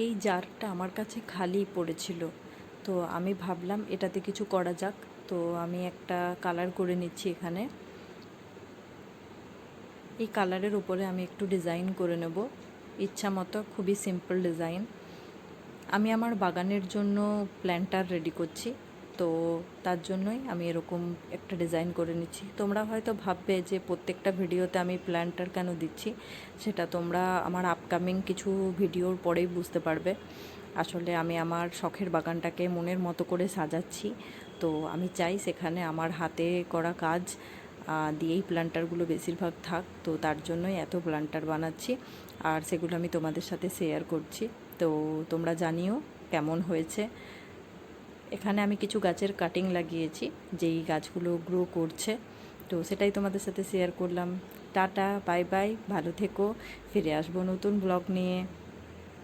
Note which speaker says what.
Speaker 1: এই জারটা আমার কাছে খালি পড়েছিল, তো আমি ভাবলাম এটাতে কিছু করা যাক। তো আমি একটা কালার করে নিচ্ছি এখানে। এই কালারের উপরে আমি একটু ডিজাইন করে নেব ইচ্ছা মতো, খুবই সিম্পল ডিজাইন। আমি আমার বাগানের জন্য প্ল্যান্টার রেডি করছি, তো তার জন্যই আমি এরকম একটা ডিজাইন করে নিচ্ছি। তোমরা হয়তো ভাববে যে প্রত্যেকটা ভিডিওতে আমি প্ল্যান্টার কেন দিচ্ছি, সেটা তোমরা আমার আপকামিং কিছু ভিডিওর পরেই বুঝতে পারবে। আসলে আমি আমার শখের বাগানটাকে মনের মতো করে সাজাচ্ছি, তো আমি চাই সেখানে আমার হাতে করা কাজ দিয়েই প্ল্যান্টারগুলো বেশিরভাগ থাক। তো তার জন্যই এত প্ল্যান্টার বানাচ্ছি, আর সেগুলো আমি তোমাদের সাথে শেয়ার করছি। তো তোমরা জানিও কেমন হয়েছে। এখানে আমি কিছু গাছের কাটিং লাগিয়েছি, যেই গাছগুলো গ্রো করছে, তো সেটাই তোমাদের সাথে শেয়ার করলাম। টাটা, বাই বাই, ভালো থেকো, ফিরে আসবো নতুন ব্লগ নিয়ে।